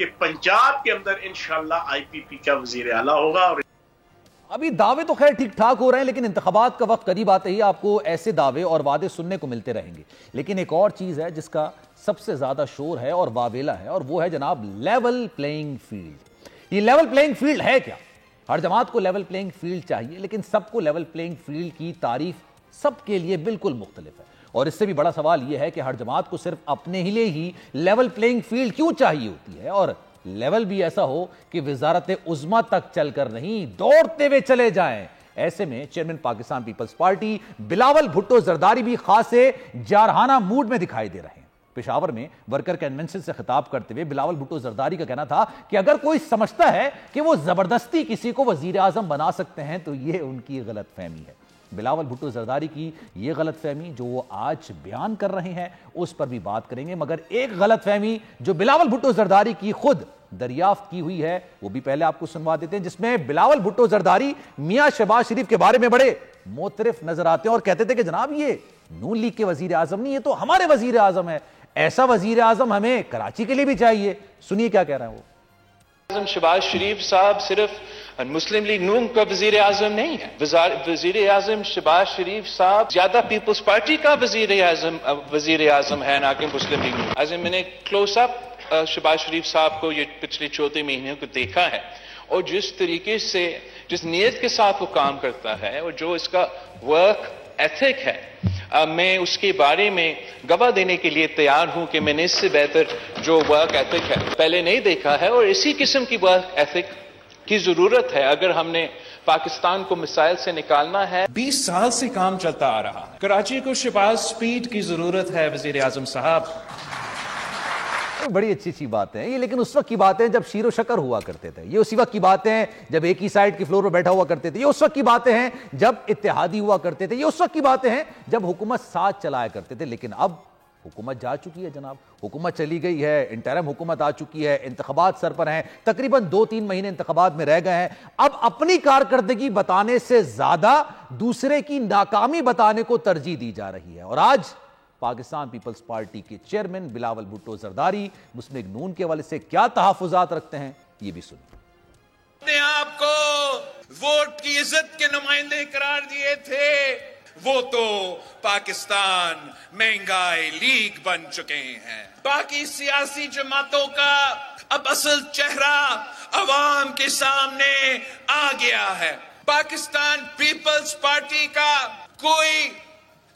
کہ پنجاب کے اندر انشاءاللہ آئی پی پی کا وزیر اعلیٰ ہوگا. اور ابھی دعوے تو خیر ٹھیک ٹھاک ہو رہے ہیں، لیکن انتخابات کا وقت قریب آتے ہی آپ کو ایسے دعوے اور وعدے سننے کو ملتے رہیں گے. لیکن ایک اور چیز ہے جس کا سب سے زیادہ شور ہے اور واویلا ہے، اور وہ ہے جناب لیول پلینگ فیلڈ. یہ لیول پلینگ فیلڈ ہے کیا؟ ہر جماعت کو لیول پلینگ فیلڈ چاہیے، لیکن سب کو لیول پلینگ فیلڈ کی تعریف سب کے لیے بالکل مختلف ہے. اور اس سے بھی بڑا سوال یہ ہے کہ ہر جماعت کو صرف اپنے ہی لیے ہی لیول پلینگ فیلڈ کیوں چاہیے ہوتی ہے، اور لیول بھی ایسا ہو کہ وزارت عظمیٰ تک چل کر نہیں، دوڑتے ہوئے چلے جائیں. ایسے میں چیئرمین پاکستان پیپلز پارٹی بلاول بھٹو زرداری بھی خاصے جارحانہ موڈ میں دکھائی دے رہے ہیں. پشاور میں ورکر کنونشن سے خطاب کرتے ہوئے بلاول بھٹو زرداری کا کہنا تھا کہ اگر کوئی سمجھتا ہے کہ وہ زبردستی کسی کو وزیر اعظم بنا سکتے ہیں تو یہ ان کی غلط فہمی ہے. بلاول بھٹو زرداری کی یہ غلط فہمی جو وہ آج بیان کر رہے ہیں اس پر بھی بات کریں گے، مگر ایک غلط فہمی جو بلاول بھٹو زرداری کی خود دریافت کی ہوئی ہے وہ بھی پہلے آپ کو سنوا دیتے ہیں، جس میں بلاول بھٹو زرداری میاں شہباز شریف کے بارے میں بڑے معترف نظر آتے ہیں اور کہتے تھے کہ جناب یہ نون لیگ کے وزیر اعظم نہیں، یہ تو ہمارے وزیر اعظم ہے، ایسا وزیر اعظم ہمیں کراچی کے لیے بھی چاہیے. سنیے کیا کہہ رہے ہیں وہ. شہباز شریف صاحب صرف مسلم لیگ نون کا وزیر اعظم نہیں ہے. وزیر اعظم شہباز شریف صاحب زیادہ پیپلز پارٹی کا وزیر اعظم ہے نہ کہ مسلم لیگ نون. میں نے کلوز اپ شہباز شریف صاحب کو یہ پچھلے 14 مہینوں کو دیکھا ہے، اور جس طریقے سے جس نیت کے ساتھ وہ کام کرتا ہے اور جو اس کا ورک ایتھک ہے، میں اس کے بارے میں گواہ دینے کے لیے تیار ہوں کہ میں نے اس سے بہتر جو ورک ایتھک ہے پہلے نہیں دیکھا ہے. اور اسی قسم کی ورک ایتھک کی ضرورت ہے اگر ہم نے پاکستان کو مسائل سے نکالنا ہے. 20 سال سے کام چلتا آ رہا ہے. کراچی کو شہباز سپیڈ کی ضرورت ہے وزیر اعظم صاحب. بڑی اچھی بات ہے یہ، لیکن اس وقت کی باتیں جب شیر و شکر ہوا کرتے تھے، یہ اسی وقت کی باتیں ہیں جب ایک ہی سائڈ کی فلور پر بیٹھا ہوا کرتے تھے، یہ اس وقت کی باتیں ہیں جب اتحادی ہوا کرتے تھے، یہ اس وقت کی باتیں ہیں جب حکومت ساتھ چلایا کرتے تھے. لیکن اب حکومت جا چکی ہے جناب، حکومت چلی گئی ہے، انٹرم حکومت آ چکی ہے، انتخابات سر پر ہیں، تقریباً 2-3 مہینے انتخابات میں رہ گئے ہیں. اب اپنی کارکردگی بتانے سے زیادہ دوسرے کی ناکامی بتانے کو ترجیح دی جا رہی ہے. اور آج پاکستان پیپلز پارٹی کے چیئرمین بلاول بھٹو زرداری مسلم لیگ نون کے حوالے سے کیا تحفظات رکھتے ہیں یہ بھی سنیں. اپنے آپ کو ووٹ کی عزت کے نمائندے قرار دیے تھے، وہ تو پاکستان مہنگائی لیگ بن چکے ہیں. باقی سیاسی جماعتوں کا اب اصل چہرہ عوام کے سامنے آ گیا ہے. پاکستان پیپلز پارٹی کا کوئی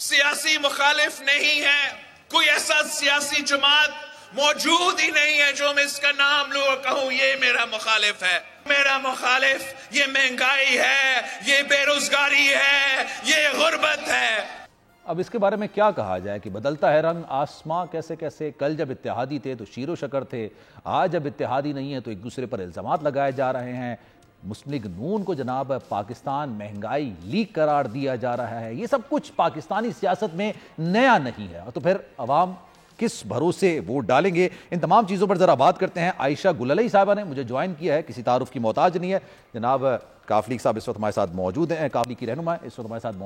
سیاسی مخالف نہیں ہے، کوئی ایسا سیاسی جماعت موجود ہی نہیں ہے جو میں اس کا نام لوں اور کہوں یہ میرا مخالف ہے. میرا مخالف یہ مہنگائی ہے، یہ بے روزگاری ہے، یہ غربت ہے. اب اس کے بارے میں کیا کہا جائے کہ بدلتا ہے رنگ آسماں کیسے کیسے. کل جب اتحادی تھے تو شیر و شکر تھے، آج جب اتحادی نہیں ہے تو ایک دوسرے پر الزامات لگائے جا رہے ہیں. مسلم لیگ نون کو جناب پاکستان مہنگائی لیگ قرار دیا جا رہا ہے. یہ سب کچھ پاکستانی سیاست میں نیا نہیں ہے، تو پھر عوام کس بھروسے ووٹ ڈالیں گے؟ ان تمام چیزوں پر ذرا بات کرتے ہیں. عائشہ گلالئی صاحبہ نے مجھے جوائن کیا ہے، کسی تعارف کی محتاج نہیں ہے. جناب کاف لیگ صاحب اس وقت ہمارے ساتھ موجود ہیں، کاف لیگ کی رہنما اس وقت ہمارے ساتھ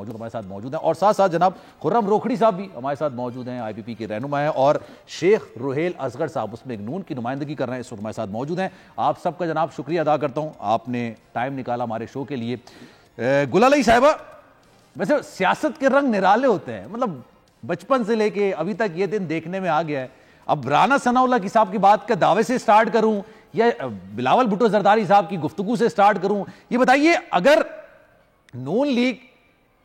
موجود ہیں، اور ساتھ ساتھ جناب خرم روکھڑی صاحب بھی ہمارے ساتھ موجود ہیں، آئی پی پی کے رہنما ہیں، اور شیخ روہیل اصغر صاحب مسلم لیگ نون کی نمائندگی کر رہے ہیں، اس وقت ہمارے ساتھ موجود ہیں. آپ سب کا جناب شکریہ ادا کرتا ہوں، آپ نے ٹائم نکالا ہمارے شو کے لیے. گلالئی صاحبہ، ویسے سیاست کے رنگ نرالے ہوتے ہیں، مطلب بچپن سے لے کے ابھی تک یہ دن دیکھنے میں آ گیا ہے. اب رانا ثناء اللہ کی صاحب کی بات کا دعوے سے سٹارٹ کروں یا بلاول بھٹو زرداری صاحب کی گفتگو سے سٹارٹ کروں؟ یہ بتائیے، اگر نون لیگ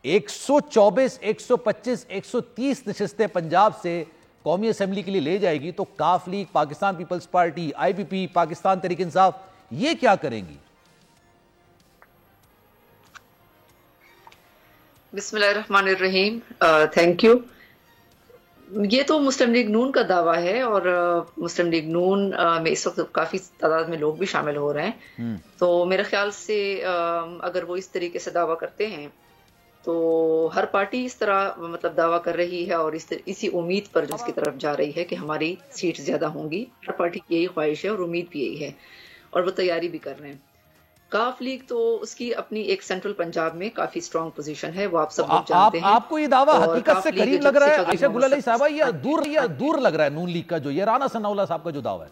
124 125 130 نشستیں پنجاب سے قومی اسمبلی کے لیے لے جائے گی تو کاف لیگ، پاکستان پیپلز پارٹی، آئی پی پی، پاکستان تحریک انصاف یہ کیا کریں گی؟ بسم اللہ الرحمن الرحیم. Thank you. یہ تو مسلم لیگ نون کا دعویٰ ہے، اور مسلم لیگ نون میں اس وقت کافی تعداد میں لوگ بھی شامل ہو رہے ہیں. تو میرے خیال سے اگر وہ اس طریقے سے دعویٰ کرتے ہیں تو ہر پارٹی اس طرح مطلب دعویٰ کر رہی ہے، اور اسی امید پر جس کی طرف جا رہی ہے کہ ہماری سیٹ زیادہ ہوں گی. ہر پارٹی کی یہی خواہش ہے اور امید بھی یہی ہے، اور وہ تیاری بھی کر رہے ہیں. کاف لیگ تو اس کی اپنی ایک سینٹرل پنجاب میں کافی اسٹرانگ پوزیشن ہے، وہ آپ سب لوگ جانتے ہیں. آپ کو یہ دعویٰ حقیقت سے قریب لگ رہا ہے عائشہ گلالئی صاحبہ، یا دور لگ رہا ہے نون لیگ کا جو یہ رانا ثناء اللہ صاحب کا جو دعویٰ ہے؟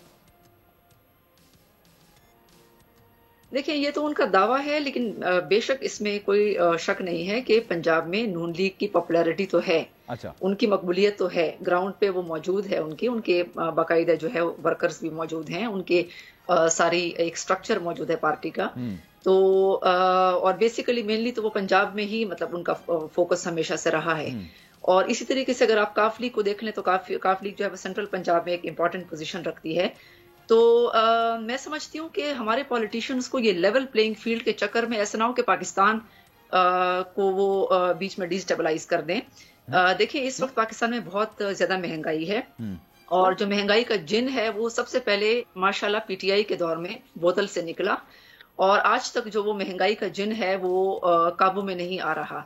دیکھیں یہ تو ان کا دعویٰ ہے، لیکن بے شک اس میں کوئی شک نہیں ہے کہ پنجاب میں نون لیگ کی پاپولیرٹی تو ہے، اچھا ان کی مقبولیت تو ہے، گراؤنڈ پہ وہ موجود ہے، ان کے باقاعدہ جو ہے ورکرز بھی موجود ہیں، ان کے ساری ایک سٹرکچر موجود ہے پارٹی کا. تو اور بیسیکلی مینلی تو وہ پنجاب میں ہی مطلب ان کا فوکس ہمیشہ سے رہا ہے. اور اسی طریقے سے اگر آپ کاف لیگ کو دیکھ لیں تو کاف لیگ جو ہے سینٹرل پنجاب میں ایک امپورٹنٹ پوزیشن رکھتی ہے. تو میں سمجھتی ہوں کہ ہمارے پولیٹیشینز کو یہ لیول پلینگ فیلڈ کے چکر میں ایسا نہ ہو کہ پاکستان کو وہ بیچ میں ڈی اسٹیبلائز کر دیں. دیکھیں اس وقت پاکستان میں بہت زیادہ مہنگائی ہے، اور جو مہنگائی کا جن ہے وہ سب سے پہلے ماشاءاللہ پی ٹی آئی کے دور میں بوتل سے نکلا، اور آج تک جو وہ مہنگائی کا جن ہے وہ قابو میں نہیں آ رہا.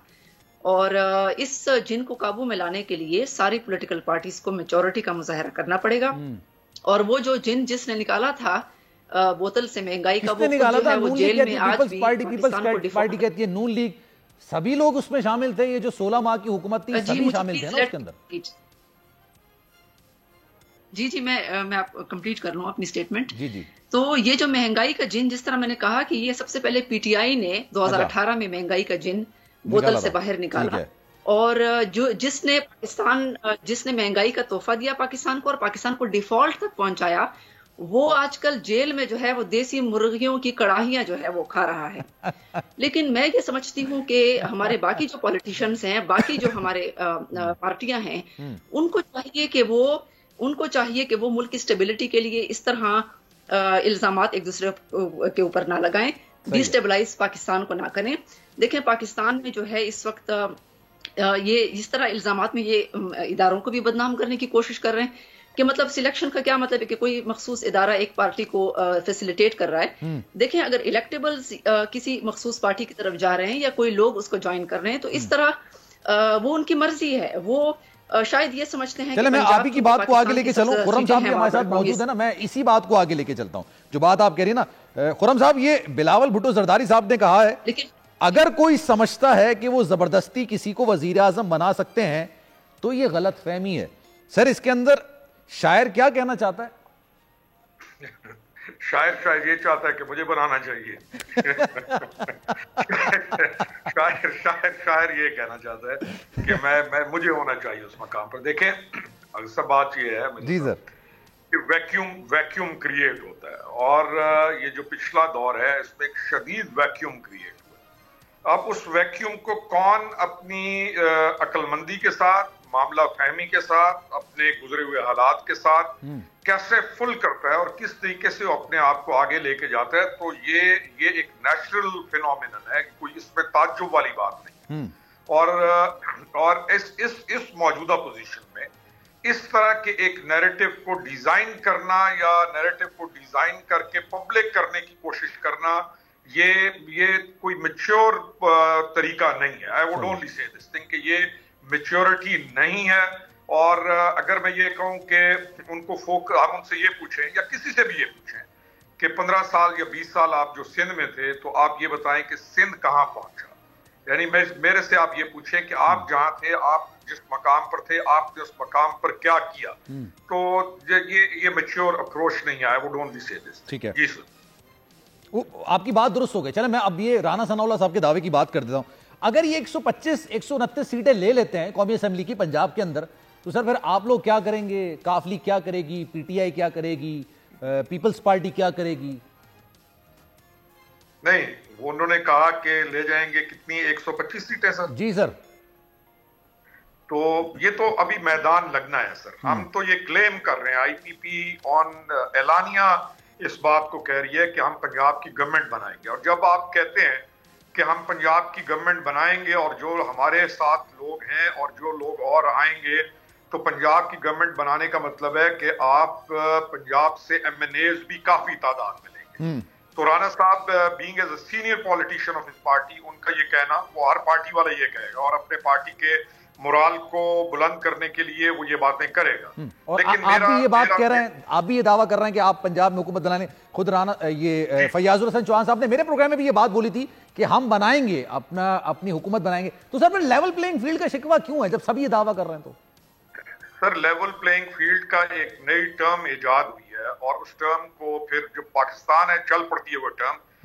اور اس جن کو قابو میں لانے کے لیے ساری پولیٹیکل پارٹیز کو میچورٹی کا مظاہرہ کرنا پڑے گا. اور وہ جو جن جس نے نکالا تھا بوتل سے مہنگائی کا، وہ نکالا تھا وہ جیل میں آج بھی پیپلز پارٹی کہتی ہے، نون لیگ، سبھی لوگ اس میں شامل تھے. یہ جو 16 ماہ کی حکومت تھی سبھی شامل تھے نا اس کے اندر. جی میں آپ کمپلیٹ کر لوں اپنی سٹیٹمنٹ. جی تو یہ جو مہنگائی کا جن، جس طرح میں نے کہا کہ یہ سب سے پہلے پی ٹی آئی نے 2018 میں مہنگائی کا جن بوتل سے باہر نکالا، اور جس نے مہنگائی کا تحفہ دیا پاکستان کو اور پاکستان کو ڈیفالٹ تک پہنچایا، وہ آج کل جیل میں جو ہے وہ دیسی مرغیوں کی کڑاہیاں جو ہے وہ کھا رہا ہے. لیکن میں یہ سمجھتی ہوں کہ ہمارے باقی جو پولیٹیشنز ہیں، باقی جو ہمارے پارٹیاں ہیں، ان کو چاہیے کہ وہ ملک کی اسٹیبلٹی کے لیے اس طرح الزامات ایک دوسرے کے اوپر نہ لگائیں، ڈی اسٹیبلائز پاکستان کو نہ کریں. دیکھیں پاکستان میں جو ہے اس وقت یہ اس طرح الزامات میں یہ اداروں کو بھی بدنام کرنے کی کوشش کر رہے ہیں کہ مطلب سلیکشن کا کیا مطلب ہے کہ کوئی مخصوص ادارہ ایک پارٹی کو فیسیلیٹیٹ کر رہا ہے. دیکھیں اگر الیکٹیبلز کسی مخصوص پارٹی کی طرف جا رہے ہیں یا کوئی لوگ اس کو جوائن کر رہے ہیں تو اس طرح وہ ان کی مرضی ہے. وہ شاید یہ سمجھتے ہیں. چلے میں آپ ہی کی بات کو آگے لے کے چلوں. خرم صاحب بھی ہمارے ساتھ موجود ہے نا، میں اسی بات کو آگے لے کے چلتا ہوں. جو بات آپ کہہ رہی ہیں نا خرم صاحب، یہ بلاول بھٹو زرداری صاحب نے کہا ہے اگر کوئی سمجھتا ہے کہ وہ زبردستی کسی کو وزیر اعظم بنا سکتے ہیں تو یہ غلط فہمی ہے. سر اس کے اندر شاعر کیا کہنا چاہتا ہے؟ شاعر یہ چاہتا ہے کہ مجھے بنانا چاہیے. شاعر یہ کہنا چاہتا ہے کہ میں مجھے ہونا چاہیے اس مقام پر. دیکھیں اصل بات یہ ہے جی سر کہ ویکیوم کریٹ ہوتا ہے، اور یہ جو پچھلا دور ہے اس میں ایک شدید ویکیوم کریٹ ہوا. اب اس ویکیوم کو کون اپنی عقل مندی کے ساتھ، معاملہ فہمی کے ساتھ، اپنے گزرے ہوئے حالات کے ساتھ کیسے فل کرتا ہے اور کس طریقے سے اپنے آپ کو آگے لے کے جاتا ہے، تو یہ ایک نیچرل فینومینن ہے، کوئی اس میں تعجب والی بات نہیں. اور اس موجودہ پوزیشن میں اس طرح کے ایک نیریٹو کو ڈیزائن کرنا یا نیریٹو کو ڈیزائن کر کے پبلک کرنے کی کوشش کرنا، یہ کوئی میچور طریقہ نہیں ہے. آئی ووڈ اونلی سے دس تھنگ کہ یہ میچورٹی نہیں ہے. اور اگر میں یہ کہوں کہ ان کو ہم ان سے یہ پوچھیں یا کسی سے بھی یہ پوچھیں کہ 15 سال یا 20 سال آپ جو سندھ میں تھے تو آپ یہ بتائیں کہ سندھ کہاں پہنچا. یعنی میرے سے آپ یہ پوچھیں کہ آپ جہاں تھے، آپ جس مقام پر تھے، آپ نے اس مقام پر کیا کیا. تو یہ میچور اپروچ نہیں ہے. آئی ووڈ اونلی سے دس. ٹھیک ہے جی سر، آپ کی بات درست ہو گئی. چلیں میں اب یہ رانا ثناء اللہ صاحب کے دعوے کی بات کر دیتا ہوں. اگر یہ 125-129 سیٹیں لے لیتے ہیں قومی اسمبلی کی پنجاب کے اندر تو سر پھر آپ لوگ کیا کریں گے؟ کاف لیگ کیا کرے گی؟ پی ٹی آئی کیا کرے گی؟ پیپلز پارٹی کیا کرے گی؟ نہیں، وہ انہوں نے کہا کہ لے جائیں گے کتنی 125 سیٹیں سر. جی سر. تو یہ تو ابھی میدان لگنا ہے سر. ہم تو یہ کلیم کر رہے ہیں، آئی پی پی اعلانیہ اس بات کو کہہ رہی ہے کہ ہم پنجاب کی گورنمنٹ بنائیں گے. اور جب آپ کہتے ہیں کہ ہم پنجاب کی گورنمنٹ بنائیں گے اور جو ہمارے ساتھ لوگ ہیں اور جو لوگ اور آئیں گے، تو پنجاب کی گورنمنٹ بنانے کا مطلب ہے کہ آپ پنجاب سے ایم این ایز بھی کافی تعداد میں لیں گے. تو رانا صاحب being as a senior politician of his party, ان کا یہ کہنا، وہ ہر پارٹی والا یہ کہے گا اور اپنے پارٹی کے مورال کو بلند کرنے کے لیے وہ یہ باتیں کرے گا. اور آپ بھی یہ بات کہہ رہے ہیں، آپ بھی یہ دعویٰ کر رہے ہیں کہ آپ پنجاب میں حکومت بنانے. خود یہ فیاض الحسن چوہان صاحب نے میرے پروگرام میں بھی یہ بات بولی تھی کہ ہم بنائیں گے اپنی حکومت بنائیں گے. تو سر پھر لیول پلینگ فیلڈ کا شکوہ کیوں ہے جب سب یہ دعویٰ کر رہے ہیں؟ تو سر لیول پلینگ فیلڈ کا ایک نئی ٹرم ایجاد ہوئی ہے، اور اس ٹرم کو پھر جو پاکستان ہے چل پڑتی ہے وہ ٹرم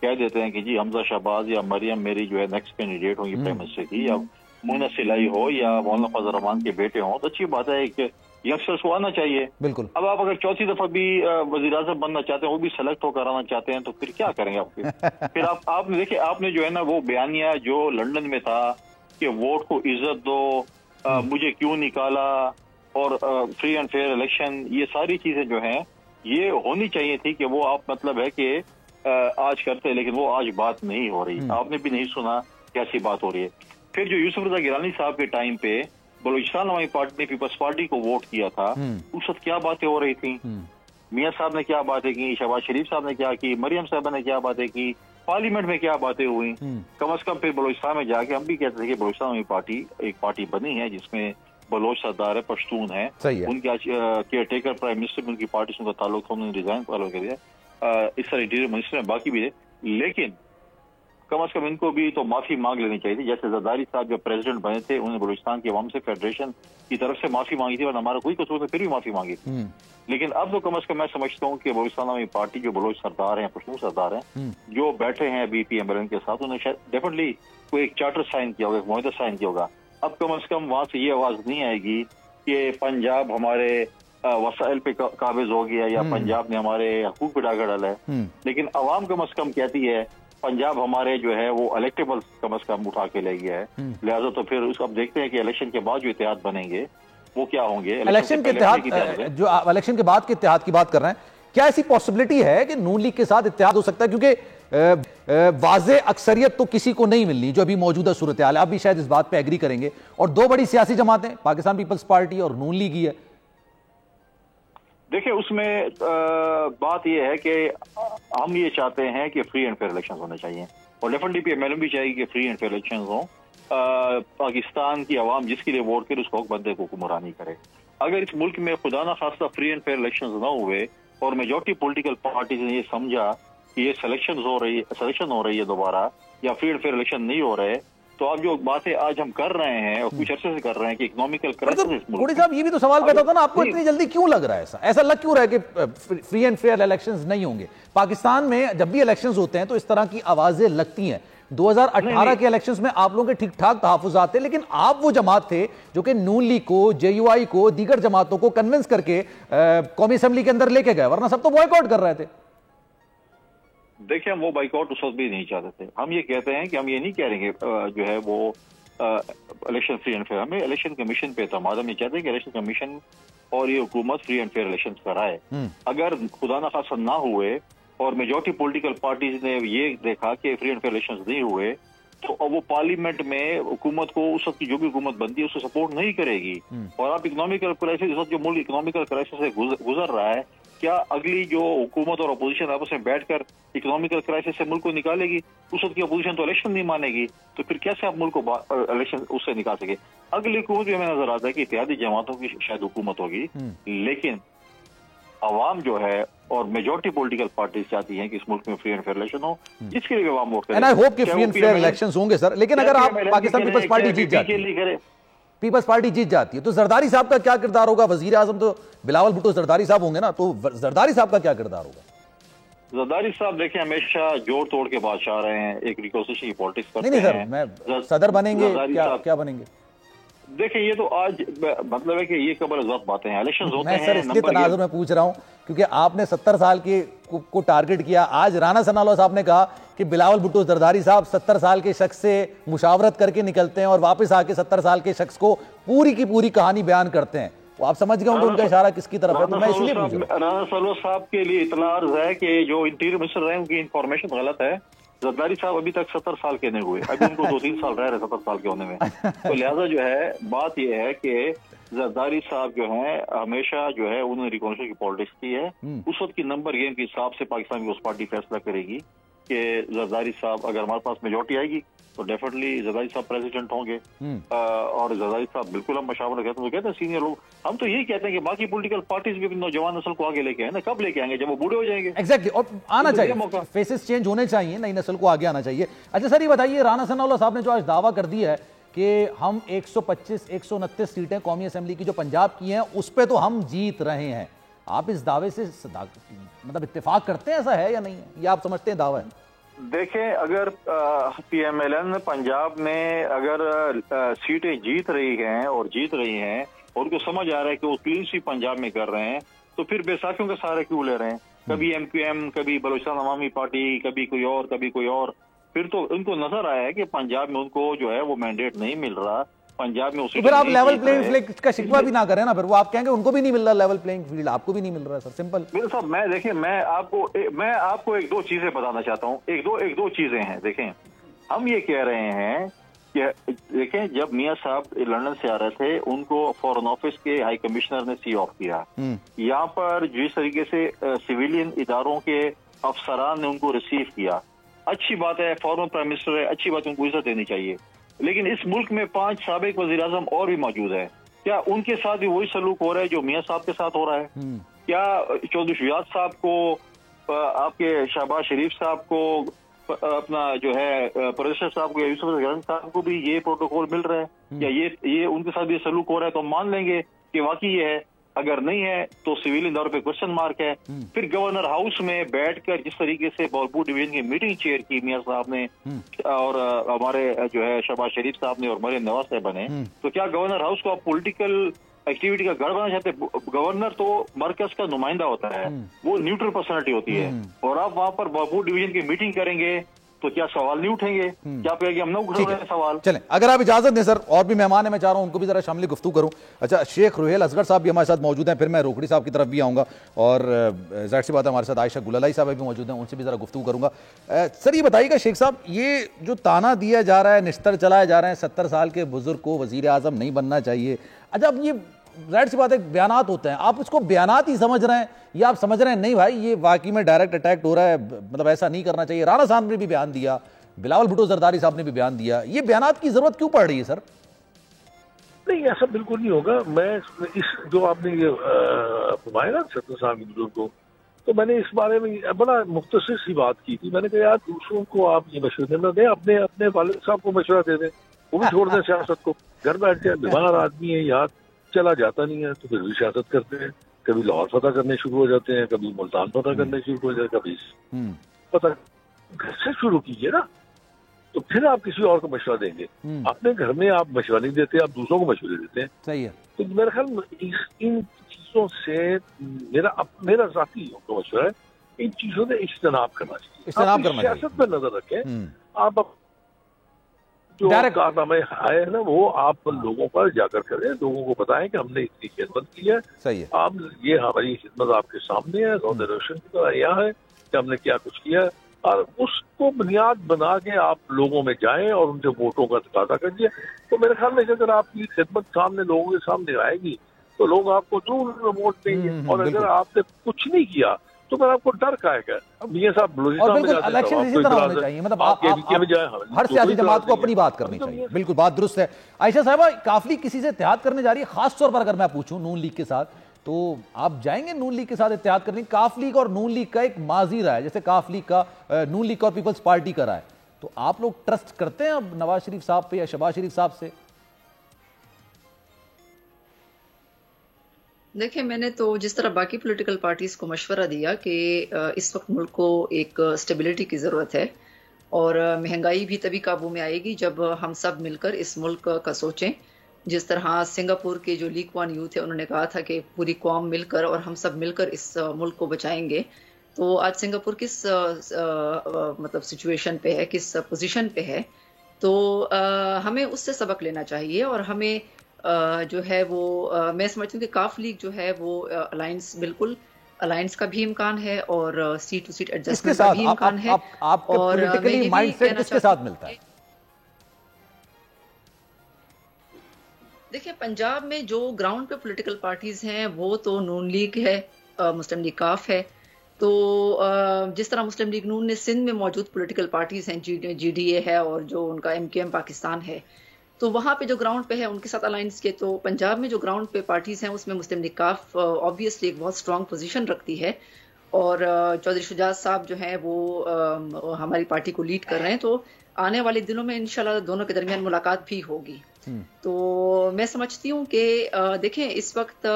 کہہ دیتے ہیں کہ جی حمزہ شہباز یا مریم میری جو ہے نیکسٹ کینڈیڈیٹ ہوں گی پرائم منسٹر کی، یا مونا سلائی ہو یا مولانا فضل الرحمان کے بیٹے ہوں، تو اچھی بات ہے کہ ینگسٹرس کو آنا چاہیے. بالکل. اب آپ اگر چوتھی دفعہ بھی وزیر اعظم بننا چاہتے ہیں، وہ بھی سلیکٹ ہو کر آنا چاہتے ہیں، تو پھر کیا کریں گے آپ پھر آپ نے دیکھیں، آپ نے جو ہے نا وہ بیانیہ جو لندن میں تھا کہ ووٹ کو عزت دو، مجھے کیوں نکالا، اور فری اینڈ فیئر الیکشن، یہ ساری چیزیں جو ہیں یہ ہونی چاہیے تھی کہ وہ آپ مطلب ہے کہ آج کرتے، لیکن وہ آج بات نہیں ہو رہی. آپ نے بھی نہیں سنا کیسی بات ہو رہی ہے. پھر جو یوسف رضا گیلانی صاحب کے ٹائم پہ بلوچستان عوامی پارٹی نے پیپلز پارٹی کو ووٹ کیا تھا، اس وقت کیا باتیں ہو رہی تھیں، میاں صاحب نے کیا باتیں کی، شہباز شریف صاحب نے کیا کی، مریم صاحبہ نے کیا باتیں کی، پارلیمنٹ میں کیا باتیں ہوئی. کم از کم پھر بلوچستان میں جا کے ہم بھی کہتے تھے کہ بلوچستان عوامی پارٹی ایک پارٹی بنی ہے جس میں بلوچ سردار ہے، پشتون ہے، ان کے کیئر ٹیکر پرائم منسٹر میں ان کی پارٹی سے ان کا تعلق تھا، انہوں نے ریزائن فالو کر دیا، اس طرح انٹیریئر منسٹر ہیں باقی بھی ہے. لیکن کم از کم ان کو بھی تو معافی مانگ لینی چاہیے تھی. جیسے زرداری صاحب جو پریزیڈنٹ بنے تھے، انہوں نے بلوچستان کی عوام سے فیڈریشن کی طرف سے معافی مانگی تھی، اور ہمارا کوئی قصور نہیں، پھر بھی معافی مانگی تھی. لیکن اب تو کم از کم میں سمجھتا ہوں کہ بلوچستان عوامی پارٹی جو بلوچ سردار ہیں، پشتون سردار ہیں، جو بیٹھے ہیں B P M L N کے ساتھ، انہوں نے شاید ڈیفینیٹلی کوئی ایک چارٹر سائن کیا ہوگا، ایک معاہدہ سائن کیا ہوگا. اب کم از کم وہاں سے یہ آواز نہیں آئے گی کہ پنجاب ہمارے وسائل پہ قابض ہو گیا یا پنجاب نے ہمارے حقوق پہ ڈاکہ ڈالا ہے. لیکن عوام کم از کم کہتی ہے پنجاب ہمارے جو ہے وہ الیکٹیبل کم از کم اٹھا کے لے گیا ہے. لہٰذا تو پھر اس کو اب دیکھتے ہیں کہ الیکشن کے بعد جو اتحاد بنیں گے وہ کیا ہوں گے. الیکشن کے اتحاد، جو الیکشن کے بعد کے اتحاد کی بات کر رہے ہیں، کیا ایسی پاسبلٹی ہے کہ نون لیگ کے ساتھ اتحاد ہو سکتا ہے؟ کیونکہ واضح اکثریت تو کسی کو نہیں ملنی جو ابھی موجودہ صورتحال ہے. آپ بھی شاید اس بات پہ ایگری کریں گے. اور دو بڑی سیاسی جماعتیں، پاکستان پیپلز پارٹی اور نون لیگ ہی ہے. دیکھیں اس میں بات یہ ہے کہ ہم یہ چاہتے ہیں کہ فری اینڈ فیئر الیکشن ہونے چاہیے، اور ڈیفینیٹلی پی ایم ایل بھی چاہیے کہ فری اینڈ فیئر الیکشن ہوں. پاکستان کی عوام جس کے لیے ووٹ کرے اس کو بندے کو حکمرانی کرے. اگر اس ملک میں خدا نہ خواستہ فری اینڈ فیئر الیکشن نہ ہوئے اور میجورٹی پولیٹیکل پارٹیز نے یہ سمجھا کہ یہ سلیکشن ہو رہی ہے دوبارہ، یا فری اینڈ فیئر الیکشن نہیں ہو رہے، تو اب جو باتیں آج ہم کر رہے ہیں اور کچھ عرصے سے کر رہے ہیں کہ اکنامیکل کرائسس، گوڑی صاحب یہ بھی تو سوال پیدا ہوتا نا، آپ کو اتنی جلدی کیوں لگ رہا ہے ایسا لگ کیوں رہا ہے کہ فری اینڈ فیئر الیکشنز نہیں ہوں گے؟ پاکستان میں جب بھی الیکشنز ہوتے ہیں تو اس طرح کی آوازیں لگتی ہیں. 2018 کے الیکشنز میں آپ لوگوں کے ٹھیک ٹھاک تحفظات تھے، لیکن آپ وہ جماعت تھے جو کہ نون لیگ کو، جے یو آئی کو، دیگر جماعتوں کو کنونس کر کے قومی اسمبلی کے اندر لے کے گئے، ورنہ سب تو بوائیکاٹ کر رہے تھے. دیکھیں ہم وہ بائیکاٹ اس وقت بھی نہیں چاہتے تھے. ہم یہ کہتے ہیں کہ ہم یہ نہیں کہہ رہے کہ جو ہے وہ الیکشن فری اینڈ فیئر، ہمیں الیکشن کمیشن پہ اعتماد. ہم یہ چاہتے ہیں کہ الیکشن کمیشن اور یہ حکومت فری اینڈ فیئر الیکشن کرائے. اگر خدا نہ خواستہ نہ ہوئے اور میجورٹی پولیٹیکل پارٹیز نے یہ دیکھا کہ فری اینڈ فیئر الیکشن نہیں ہوئے، تو وہ پارلیمنٹ میں حکومت کو، اس وقت کی جو بھی حکومت بنتی ہے، اس کو سپورٹ نہیں کرے گی. اور آپ اکنامیکل کرائسس، اس وقت جو ملک اکنامیکل کرائسس سے گزر رہا ہے، کیا اگلی جو حکومت اور اپوزیشن آپس میں بیٹھ کر اکنامیکل کرائسس سے ملک کو نکالے گی؟ اس وقت کی اپوزیشن تو الیکشن نہیں مانے گی، تو پھر کیسے آپ ملک کو الیکشن اس سے نکال سکے؟ اگلی حکومت بھی ہمیں نظر آتا ہے کہ اتحادی جماعتوں کی شاید حکومت ہوگی، لیکن عوام جو ہے اور میجورٹی پولیٹیکل پارٹیز چاہتی ہیں کہ اس ملک میں فری اینڈ فیئر الیکشن ہو، جس کے لیے عوام ووٹ کریں. اینڈ آئی ہوپ کہ فری اینڈ فیئر الیکشنز ہوں گے سر. لیکن اگر آپ پاکستان پیپلز پارٹی جیت جاتی ہے تو زرداری صاحب کا کیا کردار ہوگا؟ وزیر اعظم تو بلاول بھٹو زرداری صاحب ہوں گے نا، تو زرداری صاحب کا کیا کردار ہوگا؟ زرداری صاحب دیکھیں ہمیشہ جوڑ توڑ کے بادشاہ رہے ہیں، ایک ریکونسٹریشن کی پالیٹکس کرتے ہیں. نہیں سر، میں صدر بنیں گے کیا بنیں گے؟ دیکھیں یہ تو آج مطلب ہے کہ یہ قبل ازت باتیں ہیں، الیکشنز ہوتے ہیں. میں سر اس کے تناظر میں پوچھ رہا ہوں کیونکہ آپ نے 70 سال کے کو ٹارگٹ کیا. آج رانا ثناء اللہ صاحب نے کہا کہ بلاول بھٹو زرداری صاحب 70 سال کے شخص سے مشاورت کر کے نکلتے ہیں اور واپس آ کے 70 سال کے شخص کو پوری کی پوری کہانی بیان کرتے ہیں. وہ آپ سمجھ گئے ہوں کہ ان کا اشارہ کس کی طرف ہے، تو میں اس لیے پوچھ رہا ہوں. رانا ثناء اللہ صاحب کے لیے اطلاع عرض ہے کہ جو انٹیریئر منسٹر رہے ان کی انفارمیشن غلط ہے. زرداری صاحب ابھی تک 70 سال کے نہیں ہوئے، ابھی ان کو 2-3 سال رہ رہے 70 سال کے ہونے میں. تو لہٰذا جو ہے بات یہ ہے کہ زرداری صاحب جو ہیں ہمیشہ جو ہے انہوں نے ریکانسٹریشن کی پالیٹکس کی ہے. اس وقت کی نمبر گیم کے حساب سے پاکستان پیپلز پارٹی فیصلہ کرے گی کہ زرداری صاحب اگر ہمارے پاس میجورٹی آئے گی تو ڈیفینیٹلی زرداری صاحب پریزیڈنٹ ہوں گے. اور زرداری صاحب بالکل ہم مشاورت کہتے ہیں سینئر لوگ. ہم تو یہی کہتے ہیں کہ باقی پولیٹیکل پارٹیز بھی نوجوان نسل کو آگے لے کے آئیں نا. کب لے کے آئیں گے؟ جب وہ بوڑھے ہو جائیں گے. ایگزیکٹلی، اور آنا چاہیے، فیسز چینج ہونے چاہیے، نئی نسل کو آگے آنا چاہیے. اچھا سر یہ بتائیے، رانا ثناء اللہ صاحب نے جو آج دعویٰ کر دیا ہے کہ ہم 125-129 سیٹیں قومی اسمبلی کی جو پنجاب کی ہیں اس پہ تو ہم جیت رہے ہیں، آپ اس دعوے سے مطلب اتفاق کرتے ہیں؟ ایسا ہے یا نہیں ہے؟ یہ آپ سمجھتے ہیں دعویٰ ہے؟ دیکھیں اگر PMLN پنجاب میں اگر سیٹیں جیت رہی ہیں اور جیت رہی ہیں اور ان کو سمجھ آ رہا ہے کہ وہ کلین سویپ پنجاب میں کر رہے ہیں تو پھر بیساکھیوں کے سہارے کیوں لے رہے ہیں؟ کبھی MQM، کبھی بلوچستان عوامی پارٹی، کبھی کوئی اور، کبھی کوئی اور. پھر تو ان کو نظر آیا ہے کہ پنجاب میں ان کو جو ہے وہ مینڈیٹ نہیں مل رہا. پنجاب میں پھر آپ لیول پلینگ فیلڈ کا شکوہ بھی نہ کریں نا، پھر وہ آپ کہیں گے ان کو بھی نہیں مل رہا لیول پلینگ فیلڈ، آپ کو بھی نہیں مل رہا. سر سمپل. میرے صاحب میں دیکھیں میں آپ کو ایک دو چیزیں بتانا چاہتا ہوں. ایک دو چیزیں ہیں. دیکھیں ہم یہ کہہ رہے ہیں کہ دیکھیں جب میاں صاحب لندن سے آ رہے تھے ان کو فورن آفس کے ہائی کمشنر نے سی آف کیا. یہاں پر جس طریقے سے سویلین اداروں کے افسران نے ان کو ریسیو کیا، اچھی بات ہے، فارمر پرائم منسٹر ہے، اچھی بات ہے، ان کو عزت دینی چاہیے. لیکن اس ملک میں 5 سابق وزیر اعظم اور بھی موجود ہیں. کیا ان کے ساتھ بھی وہی سلوک ہو رہا ہے جو میاں صاحب کے ساتھ ہو رہا ہے؟ کیا چودھری شجاعت صاحب کو، آپ کے شہباز شریف صاحب کو، اپنا جو ہے پروفیسر صاحب کو یا یوسف گرن صاحب کو بھی یہ پروٹوکول مل رہا ہے؟ یا یہ ان کے ساتھ بھی سلوک ہو رہا ہے؟ تو ہم مان لیں گے کہ واقعی یہ ہے. اگر نہیں ہے تو سویل اداروں پہ کوشچن مارک ہے. پھر گورنر ہاؤس میں بیٹھ کر جس طریقے سے بولپور ڈویژن کی میٹنگ چیئر کی میاں صاحب نے اور ہمارے جو ہے شہباز شریف صاحب نے اور مریم نواز صاحب بنے، تو کیا گورنر ہاؤس کو آپ پولیٹیکل ایکٹیویٹی کا گڑھ بنانا چاہتے؟ گورنر تو مرکز کا نمائندہ ہوتا ہے، وہ نیوٹرل پرسنالٹی ہوتی ہے، اور آپ وہاں پر بولپور ڈویژن کی میٹنگ کریں گے تو کیا سوال نہیں اٹھیں گے؟ کیا کہے گی ہم نہ اٹھا رہے ہیں سوال؟ چلیں اگر آپ اجازت دیں سر، اور بھی مہمان ہیں، میں چاہ رہا ہوں ان کو بھی ذرا شامل گفتگو کروں. اچھا شیخ روہیل اصغر صاحب بھی ہمارے ساتھ موجود ہیں، پھر میں روکڑی صاحب کی طرف بھی آؤں گا، اور ظاہر سی بات ہے ہمارے ساتھ عائشہ گلالئی صاحب بھی موجود ہیں، ان سے بھی ذرا گفتگو کروں گا. سر یہ بتائیے گا شیخ صاحب، یہ جو تانا دیا جا رہا ہے، نشتر چلائے جا رہے ہیں 70 سال کے بزرگ کو وزیر اعظم نہیں بننا چاہیے، اچھا اب یہ ظاہر سی بات ہے بیانات ہوتے ہیں، آپ اس کو بیانات ہی سمجھ رہے ہیں یا آپ سمجھ رہے ہیں نہیں بھائی یہ واقعی میں ڈائریکٹ اٹیک ہو رہا ہے، مطلب ایسا نہیں کرنا چاہیے؟ رانا صاحب نے بھی بیان دیا، بلاول بھٹو زرداری صاحب نے بھی بیان دیا، یہ بیانات کی ضرورت کیوں پڑ رہی ہے سر؟ نہیں ایسا بالکل نہیں ہوگا. میں اس جو آپ نے یہ فرمایا نا 70 سال کے بزرگ کو، تو میں نے اس بارے میں بڑا مختصر سی بات کی تھی. میں نے کہا یار دوسروں کو آپ یہ مشورے نہ دیں، اپنے والد صاحب کو مشورہ دے دیں، وہ بھی چھوڑ دیں سیاست کو. گھر بیٹھ جائے، بیمار آدمی ہے، یاد چلا جاتا نہیں ہے تو پھر بھی سیاست کرتے ہیں. کبھی لاہور فتح کرنے شروع ہو جاتے ہیں، کبھی ملتان فتح کرنے شروع ہو جاتے ہیں، کبھی فتح. گھر سے شروع کیجیے نا، تو پھر آپ کسی اور کو مشورہ دیں گے. اپنے گھر میں آپ مشورہ نہیں دیتے، آپ دوسروں کو مشورے دیتے ہیں. صحیح ہے. تو میرا خیال ان چیزوں سے میرا ذاتی مشورہ ہے، ان چیزوں سے اجتناب کرنا چاہیے. آپ سیاست پہ نظر رکھیں، آپ جو کارنامے آئے ہیں نا وہ آپ لوگوں پر جا کر کریں، لوگوں کو بتائیں کہ ہم نے اتنی خدمت کی ہے، آپ یہ ہماری خدمت آپ کے سامنے ہے، روز روشن کی طرح یہاں ہے کہ ہم نے کیا کچھ کیا ہے، اور اس کو بنیاد بنا کے آپ لوگوں میں جائیں اور ان سے ووٹوں کا تقاضا کر دیا. تو میرے خیال میں اگر آپ کی خدمت سامنے لوگوں کے سامنے آئے گی تو لوگ آپ کو ضرور ووٹ دیں گے. اور اگر آپ نے کچھ نہیں کیا تو پھر آپ کو ڈر کا ہے. میاں صاحب بلوچستان میں الیکشن اسی طرح ہونے چاہیے، مطلب ہر سیاسی جماعت کو اپنی بات کرنی چاہیے. بالکل بات درست ہے. عائشہ صاحبہ کافلی کسی سے اتحاد کرنے جا رہی ہے، خاص طور پر اگر میں پوچھوں نون لیگ کے ساتھ، تو آپ جائیں گے نون لیگ کے ساتھ اتحاد کرنے؟ کاف لیگ اور نون لیگ کا ایک ماضی رہا ہے، جیسے کاف لیگ کا نون لیگ کا اور پیپلز پارٹی کا رہا ہے، تو آپ لوگ ٹرسٹ کرتے ہیں اب نواز شریف صاحب پہ یا شہباز شریف صاحب سے؟ دیکھیں میں نے تو جس طرح باقی پولیٹیکل پارٹیز کو مشورہ دیا کہ اس وقت ملک کو ایک سٹیبلٹی کی ضرورت ہے، اور مہنگائی بھی تبھی قابو میں آئے گی جب ہم سب مل کر اس ملک کا سوچیں. جس طرح سنگاپور کے جو لیگ وان یوتھ ہے انہوں نے کہا تھا کہ پوری قوم مل کر اور ہم سب مل کر اس ملک کو بچائیں گے، تو آج سنگاپور کس مطلب سچویشن پہ ہے، کس پوزیشن پہ ہے. تو ہمیں اس سے سبق لینا چاہیے، اور ہمیں جو ہے وہ میں سمجھتی ہوں کہ کاف لیگ جو ہے وہ الائنس، بالکل الائنس کا بھی امکان ہے اور سیٹ ٹو سیٹ ایڈجسٹمنٹ کا بھی امکان ہے. آپ کا پولیٹیکلی مائنڈ سیٹ کس کے ساتھ ملتا ہے؟ دیکھیں پنجاب میں جو گراؤنڈ پہ پولیٹیکل پارٹیز ہیں وہ تو نون لیگ ہے، مسلم لیگ کاف ہے. تو جس طرح مسلم لیگ نون نے سندھ میں موجود پولیٹیکل پارٹیز ہیں، جی ڈی اے ہے اور جو ان کا MQM پاکستان ہے، تو وہاں پہ جو گراؤنڈ پہ ہے ان کے ساتھ الائنس کے. تو پنجاب میں جو گراؤنڈ پہ پارٹیز ہیں اس میں مسلم لیگ کاف آبویسلی ایک بہت اسٹرانگ پوزیشن رکھتی ہے، اور چودھری شجاعت صاحب جو ہیں وہ ہماری پارٹی کو لیڈ کر رہے ہیں. تو آنے والے دنوں میں انشاءاللہ دونوں کے درمیان ملاقات بھی ہوگی. تو میں سمجھتی ہوں کہ دیکھیں اس وقت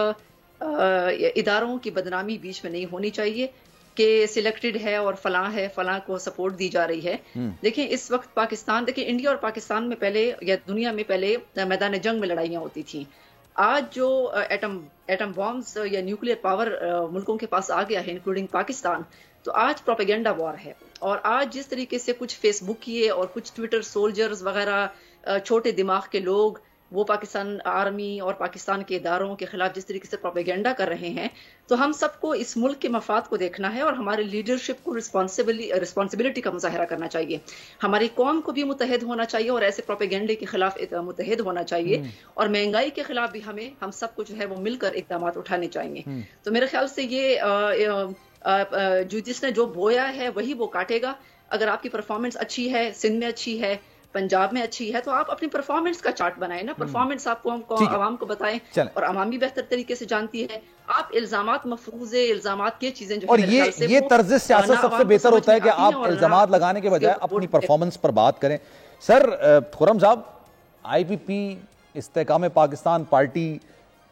اداروں کی بدنامی بیچ میں نہیں ہونی چاہیے. کہ سلیکٹڈ ہے اور فلاں ہے، فلاں کو سپورٹ دی جا رہی ہے. دیکھیں اس وقت پاکستان، دیکھیں انڈیا اور پاکستان میں پہلے یا دنیا میں پہلے میدان جنگ میں لڑائیاں ہوتی تھیں. آج جو ایٹم بامز یا نیوکلیر پاور ملکوں کے پاس آ گیا ہے انکلوڈنگ پاکستان، تو آج پروپیگنڈا وار ہے. اور آج جس طریقے سے کچھ فیس بک کیے اور کچھ ٹویٹر سولجرز وغیرہ چھوٹے دماغ کے لوگ وہ پاکستان آرمی اور پاکستان کے اداروں کے خلاف جس طریقے سے پروپیگنڈا کر رہے ہیں، تو ہم سب کو اس ملک کے مفاد کو دیکھنا ہے اور ہمارے لیڈرشپ کو رسپانسبلٹی کا مظاہرہ کرنا چاہیے. ہماری قوم کو بھی متحد ہونا چاہیے اور ایسے پروپیگنڈے کے خلاف متحد ہونا چاہیے. اور مہنگائی کے خلاف بھی ہم سب کو جو ہے وہ مل کر اقدامات اٹھانے چاہیے. تو میرے خیال سے یہ جس نے جو بویا ہے وہی وہ کاٹے گا. اگر آپ کی پرفارمنس اچھی ہے، سندھ میں اچھی ہے، پنجاب میں اچھی ہے، تو آپ اپنی پرفارمنس کا چارٹ بنائیں نا. پرفارمنس آپ کو عوام کو بتائیں اور عوام بھی بہتر طریقے سے جانتی ہے. آپ الزامات مفروضے، الزامات کی چیزیں جو اور یہ طرز سیاست سب سے بہتر ہوتا ہے کہ آپ الزامات لگانے کے بجائے اپنی پرفارمنس پر بات کریں. سر خرم صاحب، آئی پی پی استحکام پاکستان پارٹی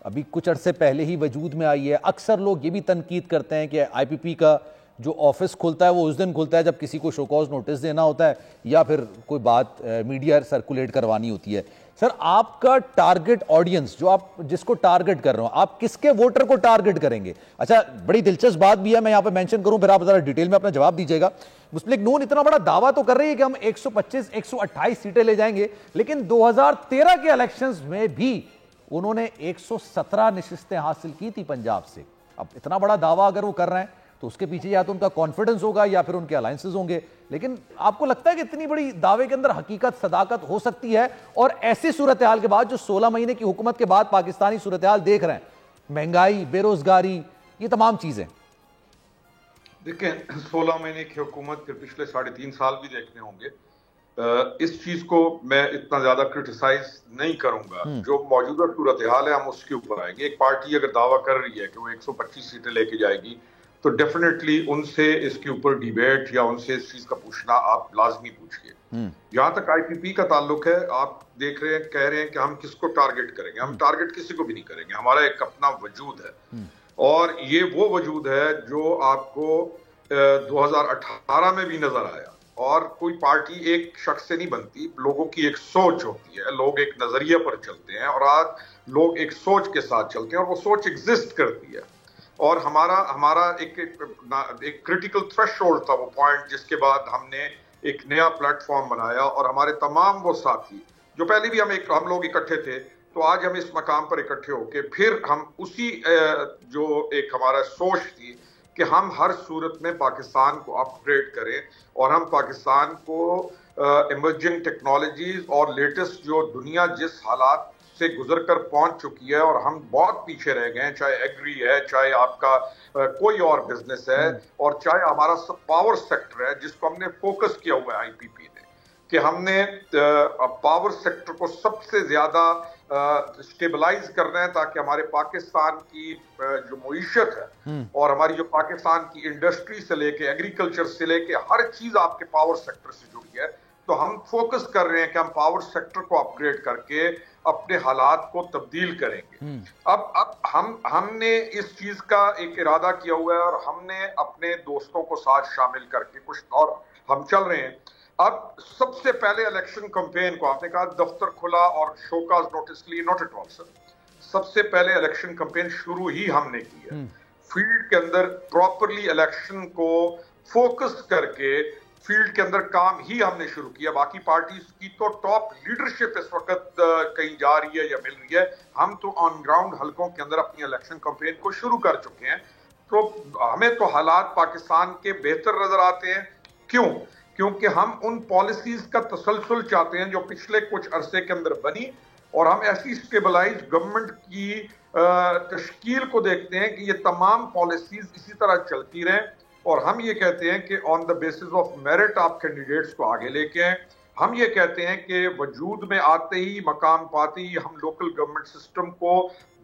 ابھی کچھ عرصے پہلے ہی وجود میں آئی ہے. اکثر لوگ یہ بھی تنقید کرتے ہیں کہ آئی پی پی کا جو آفس کھلتا ہے وہ اس دن کھلتا ہے جب کسی کو شو کاز نوٹس دینا ہوتا ہے یا پھر کوئی بات میڈیا سرکولیٹ کروانی ہوتی ہے. سر آپ کا ٹارگٹ آڈینس جو آپ جس کو ٹارگٹ کر رہے ہو، آپ کس کے ووٹر کو ٹارگٹ کریں گے؟ اچھا بڑی دلچسپ بات بھی ہے، میں یہاں پہ مینشن کروں پھر آپ ذرا ڈیٹیل میں اپنا جواب دیجیے گا. مسلم لیگ نون اتنا بڑا دعویٰ تو کر رہی ہے کہ ہم 125 128 سیٹیں لے جائیں گے، لیکن 2013 کے الیکشنز میں بھی انہوں نے 117 نشستیں حاصل کی تھی پنجاب سے. اب اتنا بڑا دعویٰ اگر وہ کر رہے ہیں تو اس کے پیچھے یا تو ان کا کانفیڈنس ہوگا یا پھر ان کے الائنسز ہوں گے. لیکن آپ کو لگتا ہے کہ اتنی بڑی دعوے کے اندر حقیقت، صداقت ہو سکتی ہے؟ اور ایسی صورتحال کے بعد جو 16 مہینے کی حکومت کے بعد پاکستانی صورتحال دیکھ رہے ہیں، مہنگائی، بے روزگاری، یہ تمام چیزیں. دیکھیں 16 مہینے کی حکومت پھر پچھلے 3.5 سال بھی دیکھنے ہوں گے. اس چیز کو میں اتنا زیادہ کرٹیسائز نہیں کروں گا. جو موجودہ صورتحال ہے ہم اس کے اوپر آئیں گے. ایک پارٹی اگر دعویٰ کر رہی ہے کہ وہ 125 سیٹیں لے کے جائے گی تو ڈیفینیٹلی ان سے اس کے اوپر ڈیبیٹ یا ان سے اس چیز کا پوچھنا آپ لازمی پوچھئے. جہاں تک آئی پی پی کا تعلق ہے، آپ دیکھ رہے ہیں، کہہ رہے ہیں کہ ہم کس کو ٹارگٹ کریں گے. ہم ٹارگٹ کسی کو بھی نہیں کریں گے. ہمارا ایک اپنا وجود ہے اور یہ وہ وجود ہے جو آپ کو 2018 میں بھی نظر آیا. اور کوئی پارٹی ایک شخص سے نہیں بنتی، لوگوں کی ایک سوچ ہوتی ہے. لوگ ایک نظریہ پر چلتے ہیں اور آج لوگ ایک سوچ کے ساتھ چلتے ہیں اور وہ سوچ ایگزسٹ کرتی ہے. اور ہمارا ایک کریٹیکل تھریش ہولڈ تھا، وہ پوائنٹ جس کے بعد ہم نے ایک نیا پلیٹ فارم بنایا اور ہمارے تمام وہ ساتھی جو پہلے بھی ہم لوگ اکٹھے تھے، تو آج ہم اس مقام پر اکٹھے ہو کے پھر ہم اسی جو ایک ہمارا سوچ تھی کہ ہم ہر صورت میں پاکستان کو اپ گریڈ کریں اور ہم پاکستان کو ایمرجنگ ٹیکنالوجیز اور لیٹسٹ جو دنیا جس حالات سے گزر کر پہنچ چکی ہے اور ہم بہت پیچھے رہ گئے ہیں، چاہے ایگری ہے، چاہے آپ کا کوئی اور بزنس ہے، اور چاہے ہمارا پاور سیکٹر ہے جس کو ہم نے فوکس کیا ہوا ہے آئی پی پی نے، کہ ہم نے پاور سیکٹر کو سب سے زیادہ اسٹیبلائز کرنا ہے تاکہ ہمارے پاکستان کی جو معیشت ہے اور ہماری جو پاکستان کی انڈسٹری سے لے کے ایگریکلچر سے لے کے ہر چیز آپ کے پاور سیکٹر سے جڑی ہے. تو ہم فوکس کر رہے ہیں کہ ہم پاور سیکٹر کو اپ گریڈ کر کے اپنے حالات کو تبدیل کریں گے. اب ہم نے اس چیز کا ایک ارادہ کیا ہوا ہے اور ہم نے اپنے دوستوں کو ساتھ شامل کر کے کچھ اور ہم چل رہے ہیں. اب سب سے پہلے الیکشن کمپین کو آپ نے کہا دفتر کھلا اور شوکاز نوٹس کے لیے، نوٹ ایٹ آل سر. سب سے پہلے الیکشن کمپین شروع ہی ہم نے کی ہے فیلڈ کے اندر. پراپرلی الیکشن کو فوکس کر کے فیلڈ کے اندر کام ہی ہم نے شروع کیا. باقی پارٹیز کی تو ٹاپ لیڈرشپ اس وقت کہیں جا رہی ہے یا مل رہی ہے. ہم تو آن گراؤنڈ حلقوں کے اندر اپنی الیکشن کمپین کو شروع کر چکے ہیں. تو ہمیں تو حالات پاکستان کے بہتر نظر آتے ہیں. کیونکہ ہم ان پالیسیز کا تسلسل چاہتے ہیں جو پچھلے کچھ عرصے کے اندر بنی، اور ہم ایسی اسٹیبلائز گورنمنٹ کی تشکیل کو دیکھتے ہیں کہ یہ تمام پالیسیز اسی طرح چلتی رہیں. اور ہم یہ کہتے ہیں کہ آن دا بیسس آف میرٹ آپ کینڈیڈیٹس کو آگے لے کے آئیں. ہم یہ کہتے ہیں کہ وجود میں آتے ہی، مقام پاتے ہی ہم لوکل گورنمنٹ سسٹم کو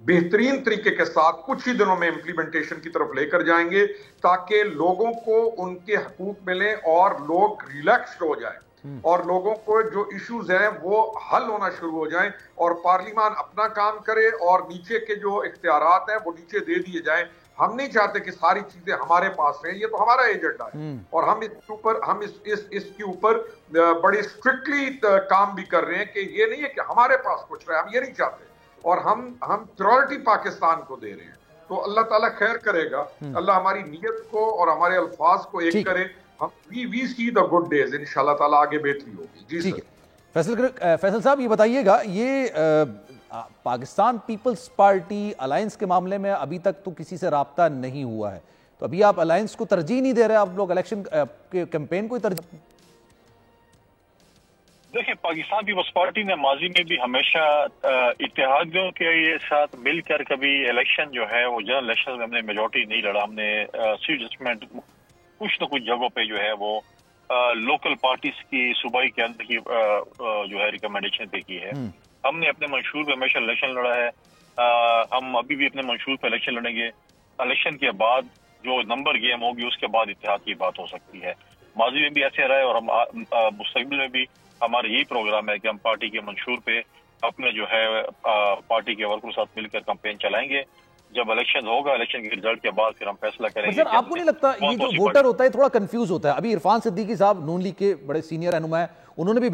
بہترین طریقے کے ساتھ کچھ ہی دنوں میں امپلیمنٹیشن کی طرف لے کر جائیں گے تاکہ لوگوں کو ان کے حقوق ملیں اور لوگ ریلیکسڈ ہو جائیں اور لوگوں کو جو ایشوز ہیں وہ حل ہونا شروع ہو جائیں اور پارلیمان اپنا کام کرے اور نیچے کے جو اختیارات ہیں وہ نیچے دے دیے جائیں ہم نہیں چاہتے کہ ساری چیزیں ہمارے پاس رہیں، یہ تو ہمارا ایجنڈا ہے اور ہم اس کے اوپر بڑی اسٹرکٹلی کام بھی کر رہے ہیں کہ یہ نہیں ہے کہ ہمارے پاس کچھ رہے، ہم یہ نہیں چاہتے، اور ہم پریورٹی پاکستان کو دے رہے ہیں. تو اللہ تعالیٰ خیر کرے گا، اللہ ہماری نیت کو اور ہمارے الفاظ کو ایک کرے. وی سی دا گڈ ڈیز، انشاءاللہ تعالیٰ آگے بہتری ہوگی. جی سر. فیصل صاحب یہ بتائیے گا، یہ پاکستان پیپلز پارٹی الائنس کے معاملے میں ابھی تک تو کسی سے رابطہ نہیں ہوا ہے، تو ابھی آپ الائنس کو ترجیح نہیں دے رہے، آپ لوگ الیکشن کے کیمپین کو ہی ترجیح؟ دیکھیں، پاکستان پیپلز پارٹی نے ماضی میں بھی ہمیشہ اتحادیوں کے ساتھ مل کر کبھی الیکشن جو ہے وہ جنرل الیکشن میں ہم نے میجورٹی نہیں لڑا. ہم نے سیٹ ججمنٹ کچھ نہ کچھ جگہوں پہ جو ہے وہ لوکل پارٹیز کی صوبائی قیادت کی جو ہے ریکمنڈیشن پہ کی ہے. ہم نے اپنے منشور پہ ہمیشہ الیکشن لڑا ہے، ہم ابھی بھی اپنے منشور پہ الیکشن لڑیں گے. الیکشن کے بعد جو نمبر گیم ہوگی اس کے بعد اتحاد کی بات ہو سکتی ہے. ماضی میں بھی ایسے رہا ہے اور ہم مستقبل میں بھی ہمارا یہی پروگرام ہے کہ ہم پارٹی کے منشور پہ اپنے جو ہے پارٹی کے ورکروں کے ساتھ مل کر کمپین چلائیں گے. جب الیکشن ہوگا، الیکشن کے رزلٹ کے بعد پھر ہم فیصلہ کریں گے. آپ کو نہیں لگتا یہ جو ووٹر ہوتا ہے تھوڑا کنفیوز ہوتا ہے؟ ابھی عرفان صدیقی صاحب نون لیگ کے بڑے سینئر رہنما ہیں، انہوں نے بھی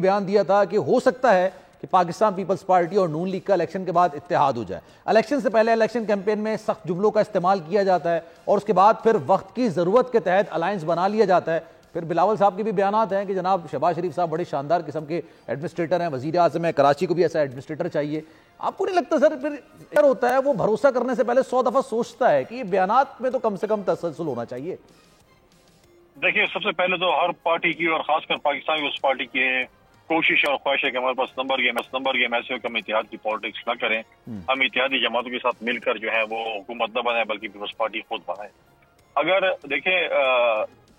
بیان دیا تھا کہ ہو سکتا ہے کہ پاکستان پیپلز پارٹی اور نون لیگ کا الیکشن کے بعد اتحاد ہو جائے. الیکشن سے پہلے الیکشن کیمپین میں سخت جملوں کا استعمال کیا جاتا ہے اور اس کے بعد پھر وقت کی ضرورت کے تحت الائنس بنا لیا جاتا ہے. پھر بلاول صاحب کے بھی بیانات ہیں کہ جناب شہباز شریف صاحب بڑے شاندار قسم کے ایڈمنسٹریٹر ہیں، وزیر اعظم ہے، کراچی کو بھی ایسا ایڈمنسٹریٹر چاہیے. آپ کو نہیں لگتا سر پھر ہوتا ہے وہ بھروسہ کرنے سے پہلے 100 دفعہ سوچتا ہے کہ یہ بیانات میں تو کم سے کم تسلسل ہونا چاہیے؟ دیکھیے، سب سے پہلے تو ہر پارٹی کی اور خاص کر پاکستان کی اس پارٹی کی کوشش اور خواہش ہے کہ ہمارے پاس نمبر گیم ایسے ہو کہ ہم اتحاد کی پالیٹکس نہ کریں. ہم اتحادی جماعتوں کے ساتھ مل کر جو ہے وہ حکومت نہ بنائیں بلکہ پیپلز پارٹی خود بنائے. اگر دیکھیں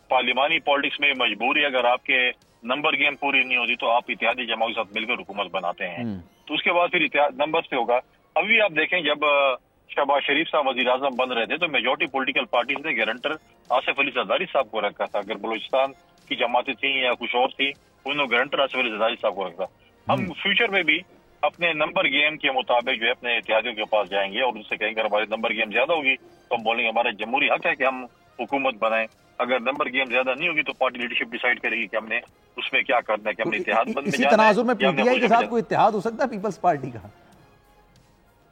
پارلیمانی پالیٹکس میں مجبوری اگر آپ کے نمبر گیم پوری نہیں ہوتی تو آپ اتحادی جماعتوں کے ساتھ مل کر حکومت بناتے ہیں، تو اس کے بعد پھر اتحاد نمبر پہ ہوگا. ابھی آپ دیکھیں جب شہباز شریف صاحب وزیر اعظم بن رہے تھے تو میجورٹی پولیٹیکل پارٹیز نے گارنٹر آصف علی زرداری صاحب کو رکھا تھا. اگر بلوچستان کی جماعتیں تھیں یا کچھ اور تھی، انہوں نے گارنٹر آصف علی زرداری صاحب کو رکھا. ہم فیوچر میں بھی اپنے نمبر گیم کے مطابق جو ہے اپنے اتحادیوں کے پاس جائیں گے اور ان سے کہیں گے ہمارے نمبر گیم زیادہ ہوگی تو ہم بولیں گے ہمارا جمہوری حق ہے کہ ہم حکومت بنائیں. اگر نمبر گیم زیادہ نہیں ہوگی تو پارٹی لیڈرشپ ڈیسائیڈ کرے گی کہ ہم نے اس میں کیا کرنا ہے، کہ ہم نے اتحاد بند میں جانا ہے. اسی تناظر میں پی ٹی آئی کے ساتھ کوئی اتحاد ہو سکتا ہے پیپلز پارٹی کا؟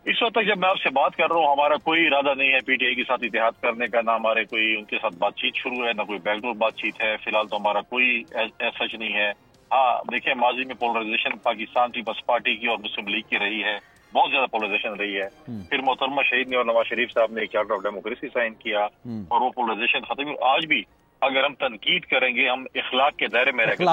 اس وقت تک جب میں آپ سے بات کر رہا ہوں ہمارا کوئی ارادہ نہیں ہے پی ٹی آئی کے ساتھ اتحاد کرنے کا، نہ ہمارے کوئی ان کے ساتھ بات چیت شروع ہے، نہ کوئی بیک ڈور بات چیت ہے. فی الحال تو ہمارا کوئی سچ نہیں ہے. ہاں دیکھیں، ماضی میں پولرائزیشن پاکستان پیپلز پارٹی کی اور مسلم لیگ کی رہی ہے، بہت زیادہ پولرائزیشن رہی ہے. پھر محترمہ شہید نے اور نواز شریف صاحب نے ایک چارٹر آف ڈیموکریسی سائن کیا اور وہ پولرائزیشن ختم ہوئی. آج بھی اگر ہم تنقید کریں گے ہم اخلاق کے دائرے میں رہ کر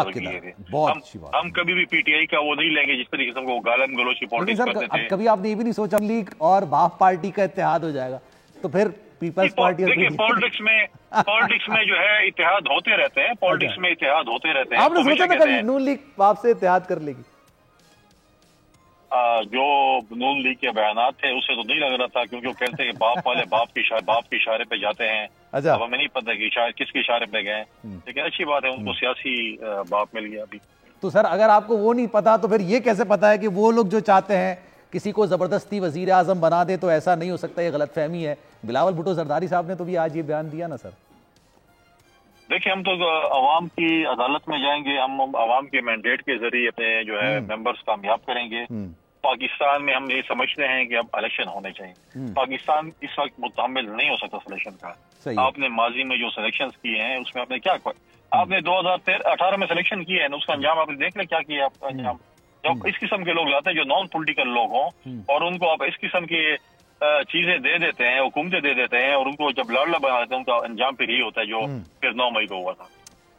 ہم کبھی بھی پی ٹی آئی کا وہ نہیں لیں گے جس طریقے سے ہم کو گالم گلوچ کی پالیٹکس کرتے تھے. کبھی آپ نے یہ بھی نہیں سوچا لیگ اور باپ پارٹی کا اتحاد ہو جائے گا تو پھر پیپلز پارٹی؟ دیکھیں، پالیٹکس میں جو ہے اتحاد ہوتے رہتے ہیں، پالیٹکس میں اتحاد ہوتے رہتے ہیں. آپ نے سوچا تھا کہ نون لیگ آپ سے اتحاد کر لے گی؟ جو نون لیگ کے بیانات تھے اسے تو نہیں لگ رہا تھا، کیونکہ وہ کہتے ہیں کہ باپ والے باپ کے اشارے پہ جاتے ہیں. اب ہمیں نہیں پتا کہ کس کے اشارے پہ گئے، لیکن اچھی بات ہے ان کو سیاسی باپ مل گیا. ابھی تو سر اگر آپ کو وہ نہیں پتا تو پھر یہ کیسے پتا ہے کہ وہ لوگ جو چاہتے ہیں کسی کو زبردستی وزیر اعظم بنا دے تو ایسا نہیں ہو سکتا؟ یہ غلط فہمی ہے. بلاول بھٹو زرداری صاحب نے تو بھی آج یہ بیان دیا نا سر. دیکھیں، ہم تو عوام کی عدالت میں جائیں گے، ہم عوام کے مینڈیٹ کے ذریعے اپنے جو ہے ممبرز کامیاب کریں گے. پاکستان میں ہم یہ سمجھتے ہیں کہ اب الیکشن ہونے چاہیے. پاکستان اس وقت متحمل نہیں ہو سکتا سلیکشن کا. آپ نے ماضی میں جو سلیکشنز کیے ہیں اس میں آپ نے کیا آپ نے 2018 میں سلیکشن کیے ہیں، اس کا انجام آپ نے دیکھ لیں کیا کیا آپ کا انجام. جب اس قسم کے لوگ لاتے ہیں جو نان پولیٹیکل لوگ ہوں اور ان کو آپ اس قسم کی چیزیں دے دیتے ہیں، حکومتیں دے دیتے ہیں اور ان کو جب لاڑلا بنا دیتے ہیں ان کا انجام پھر ہی ہوتا ہے جو پھر 9 مئی کو ہوا تھا.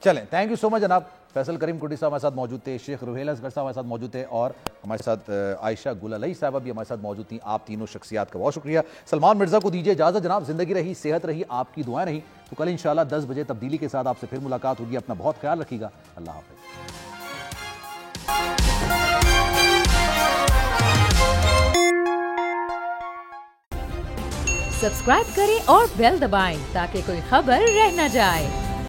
چلیں، تھینک یو سو مچ جناب. فیصل کریم کوٹی صاحب ہمارے ساتھ موجود تھے، شیخ روہیل اصغر صاحب ہمارے ساتھ موجود تھے اور ہمارے ساتھ عائشہ گل علی صاحبہ بھی ہمارے ساتھ موجود تھیں. آپ تینوں شخصیات کا بہت شکریہ. سلمان مرزا کو دیجیے اجازت جناب. زندگی رہی، صحت رہی، آپ کی دعائیں رہی تو کل انشاءاللہ 10 بجے تبدیلی کے ساتھ آپ سے پھر ملاقات ہوگی. اپنا بہت خیال رکھیے گا. اللہ حافظ. سبسکرائب کریں اور بیل دبائیں تاکہ کوئی خبر رہ نہ جائے.